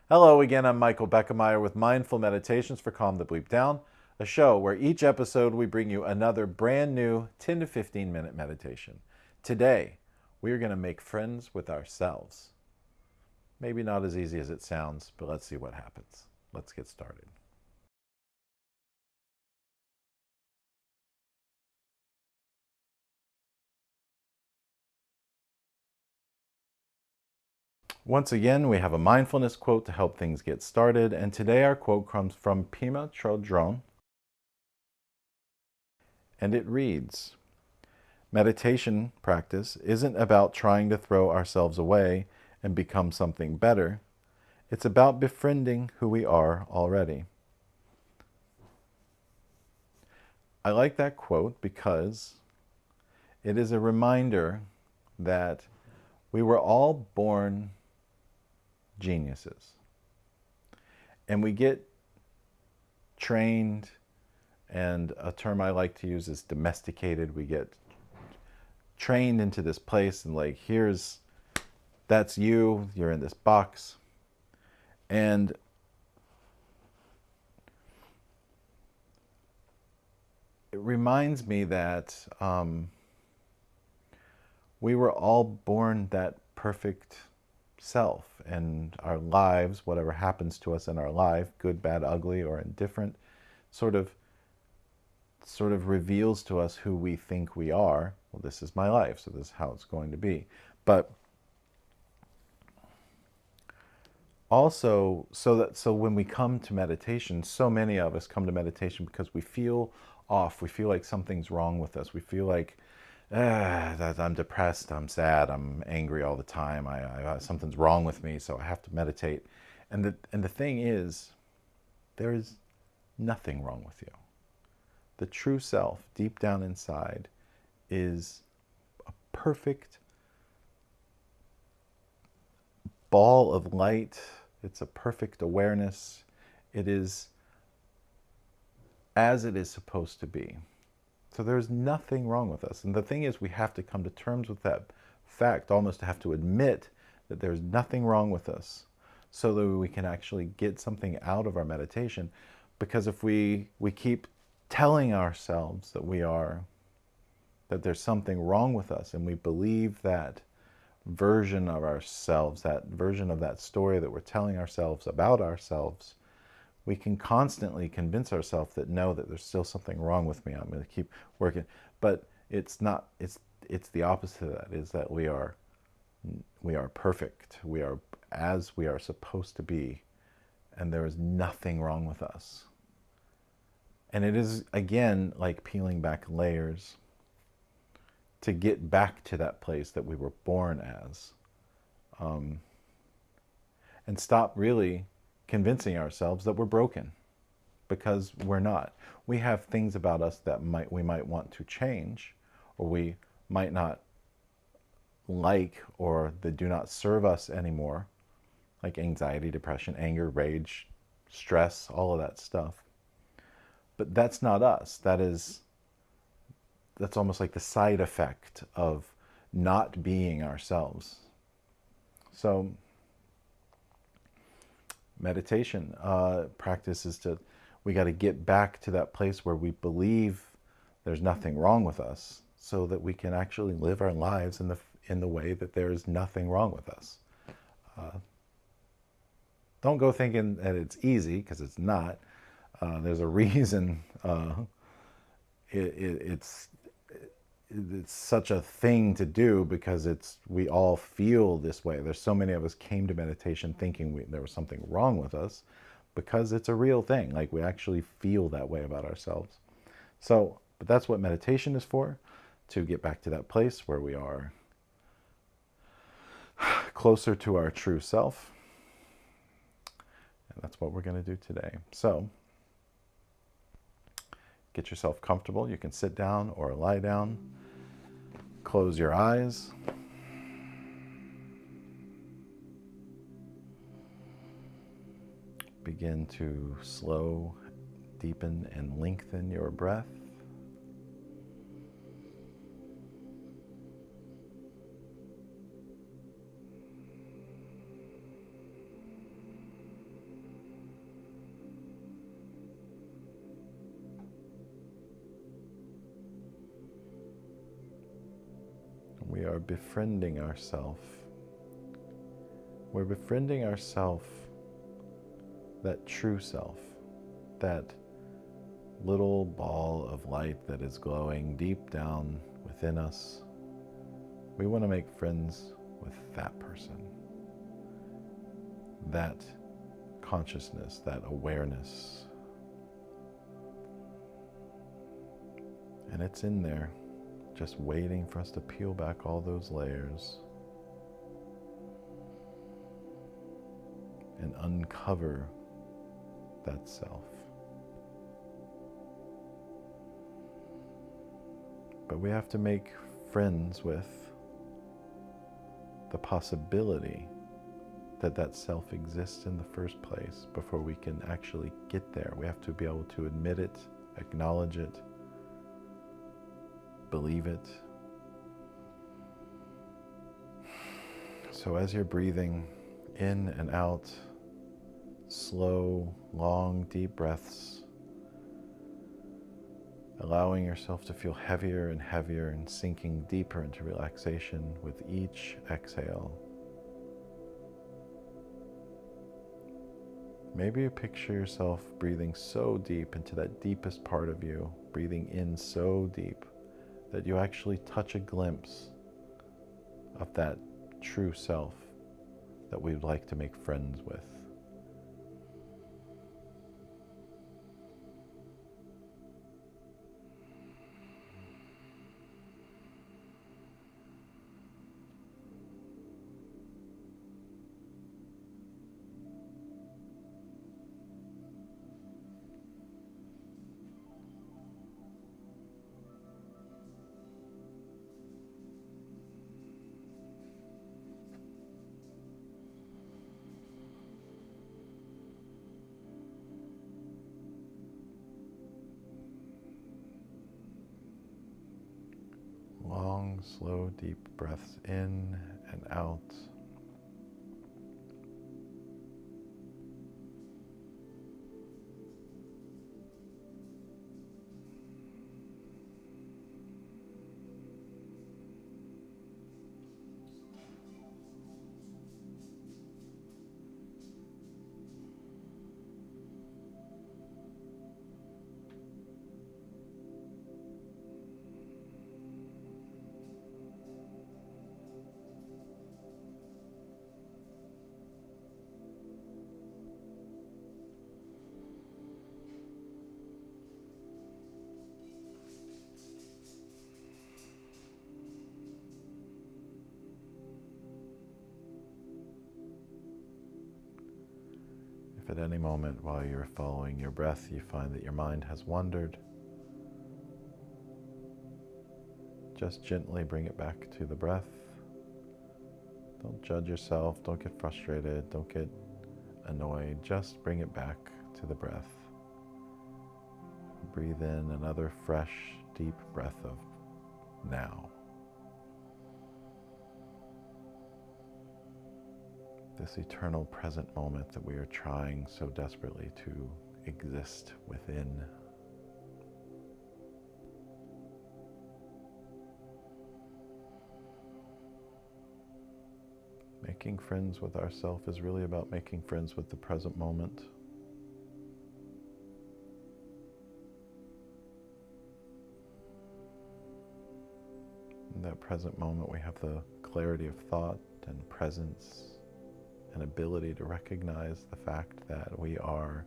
Hello again, I'm Michael Beckemeyer with Mindful Meditations for Calm the Bleep Down, a show where each episode we bring you another brand new 10 to 15 minute meditation. Today, we are going to make friends with ourselves. Maybe not as easy as it sounds, but let's see what happens. Let's get started. Once again, we have a mindfulness quote to help things get started, and today our quote comes from Pema Chodron, and it reads, "Meditation practice isn't about trying to throw ourselves away and become something better. It's about befriending who we are already." I like that quote because it is a reminder that we were all born geniuses. And we get trained, and a term I like to use is domesticated. We get trained into this place and like, that's you, you're in this box. And it reminds me that we were all born that perfect self, and our lives, whatever happens to us in our life, good, bad, ugly, or indifferent, sort of reveals to us who we think we are. Well, this is my life, so this is how it's going to be. But also, so when we come to meditation, so many of us come to meditation because we feel off. We feel like something's wrong with us. We feel like that I'm depressed, I'm sad, I'm angry all the time. Something's wrong with me, so I have to meditate. And the thing is, there is nothing wrong with you. The true self, deep down inside, is a perfect ball of light. It's a perfect awareness. It is as it is supposed to be. So there's nothing wrong with us. And the thing is, we have to come to terms with that fact, almost to have to admit that there's nothing wrong with us, so that we can actually get something out of our meditation. Because if we keep telling ourselves that there's something wrong with us, and we believe that version of ourselves, that version of that story that we're telling ourselves about ourselves, we can constantly convince ourselves that no, that there's still something wrong with me. I'm going to keep working. But it's not, it's the opposite of that, is that we are perfect. We are as we are supposed to be, and there is nothing wrong with us. And it is, again, like peeling back layers to get back to that place that we were born as, and stop really convincing ourselves that we're broken, because we're not. We have things about us that we might want to change, or we might not like, or that do not serve us anymore, like anxiety, depression, anger, rage, stress, all of that stuff. But that's not us. That's almost like the side effect of not being ourselves. So meditation practice is we got to get back to that place where we believe there's nothing wrong with us, so that we can actually live our lives in the way that there is nothing wrong with us. Don't go thinking that it's easy, because it's not. There's a reason it's such a thing to do, because we all feel this way. There's so many of us came to meditation thinking there was something wrong with us, because it's a real thing. Like, we actually feel that way about ourselves. So, but that's what meditation is for, to get back to that place where we are closer to our true self. And that's what we're going to do today. So, get yourself comfortable. You can sit down or lie down. Close your eyes. Begin to slow, deepen, and lengthen your breath. are befriending ourselves. We're befriending ourselves, that true self, that little ball of light that is glowing deep down within us. We want to make friends with that person, that consciousness, that awareness. And it's in there, just waiting for us to peel back all those layers and uncover that self. But we have to make friends with the possibility that that self exists in the first place before we can actually get there. We have to be able to admit it, acknowledge it, believe it. So as you're breathing in and out, slow, long, deep breaths, allowing yourself to feel heavier and heavier and sinking deeper into relaxation with each exhale. Maybe you picture yourself breathing so deep into that deepest part of you, breathing in so deep that you actually touch a glimpse of that true self that we'd like to make friends with. Long, slow, deep breaths in and out. If at any moment while you're following your breath you find that your mind has wandered, just gently bring it back to the breath. Don't judge yourself, don't get frustrated, don't get annoyed, just bring it back to the breath. Breathe in another fresh, deep breath of now. This eternal present moment that we are trying so desperately to exist within. Making friends with ourselves is really about making friends with the present moment. In that present moment, we have the clarity of thought and presence and ability to recognize the fact that we are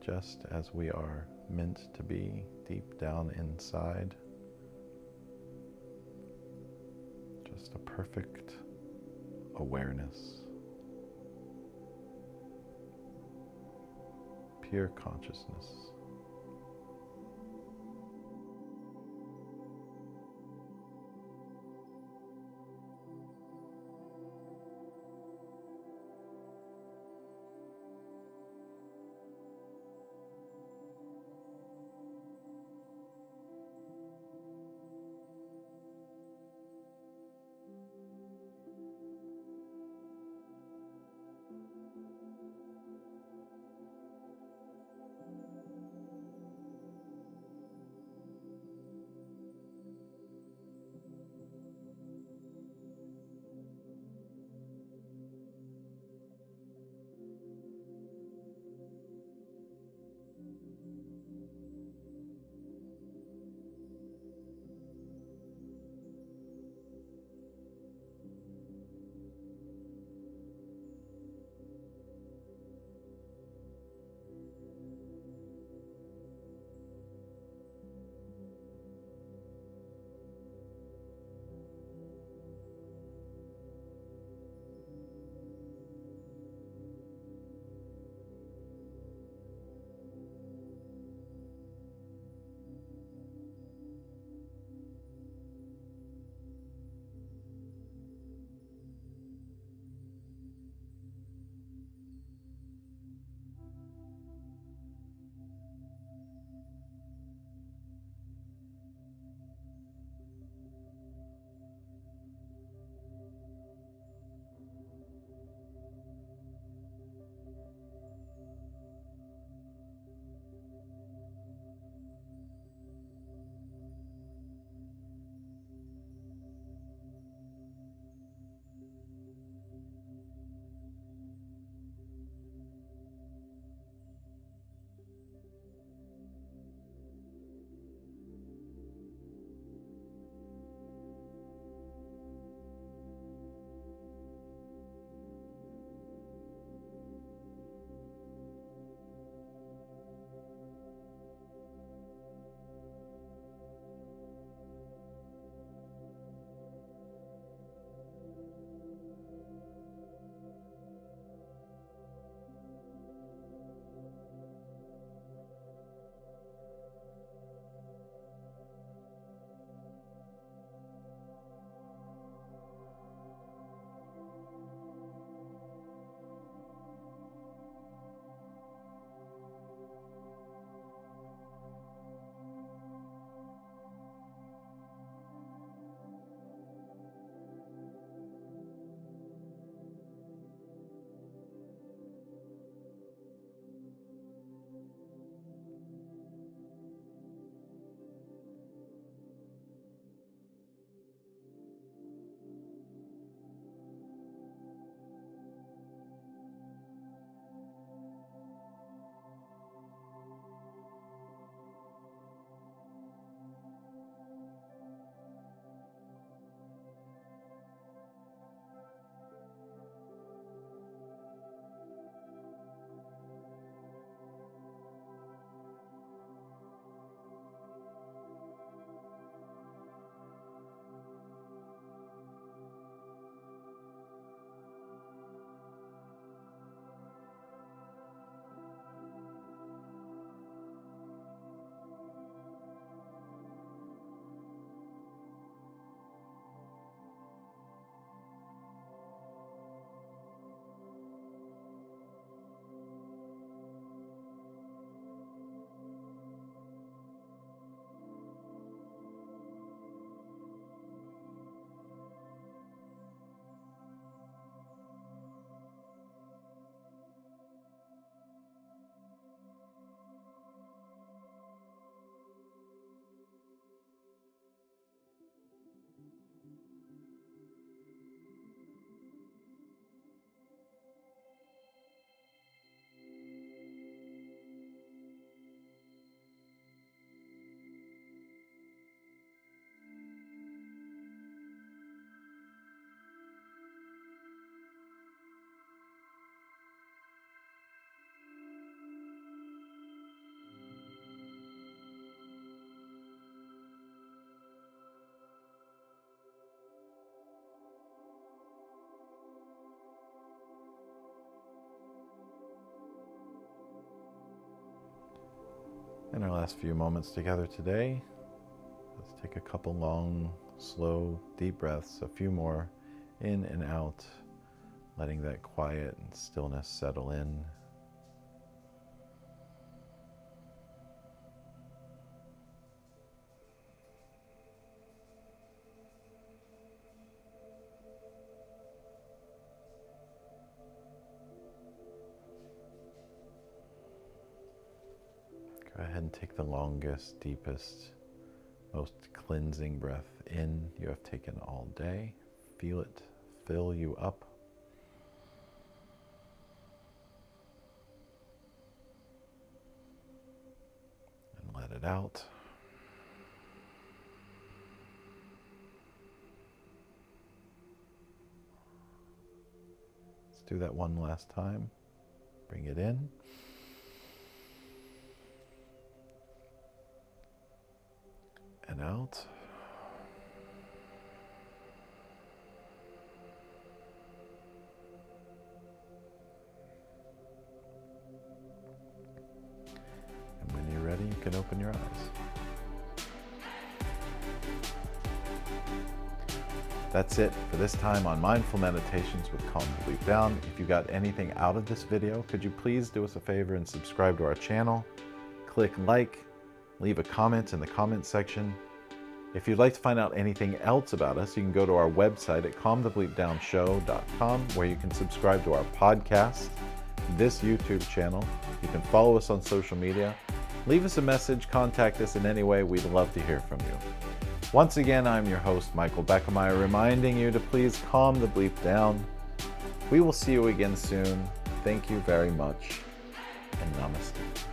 just as we are meant to be deep down inside. Just a perfect awareness, pure consciousness. In our last few moments together today, let's take a couple long, slow, deep breaths, a few more in and out, letting that quiet and stillness settle in. Go ahead and take the longest, deepest, most cleansing breath in you have taken all day. Feel it fill you up. And let it out. Let's do that one last time. Bring it in. And out. And when you're ready, you can open your eyes. That's it for this time on Mindful Meditations with Calm to Bleep Down. If you got anything out of this video, could you please do us a favor and subscribe to our channel? Click like, leave a comment in the comment section. If you'd like to find out anything else about us, you can go to our website at calmthebleepdownshow.com, where you can subscribe to our podcast, this YouTube channel. You can follow us on social media. Leave us a message, contact us in any way. We'd love to hear from you. Once again, I'm your host, Michael Beckemeyer, reminding you to please calm the bleep down. We will see you again soon. Thank you very much, and namaste.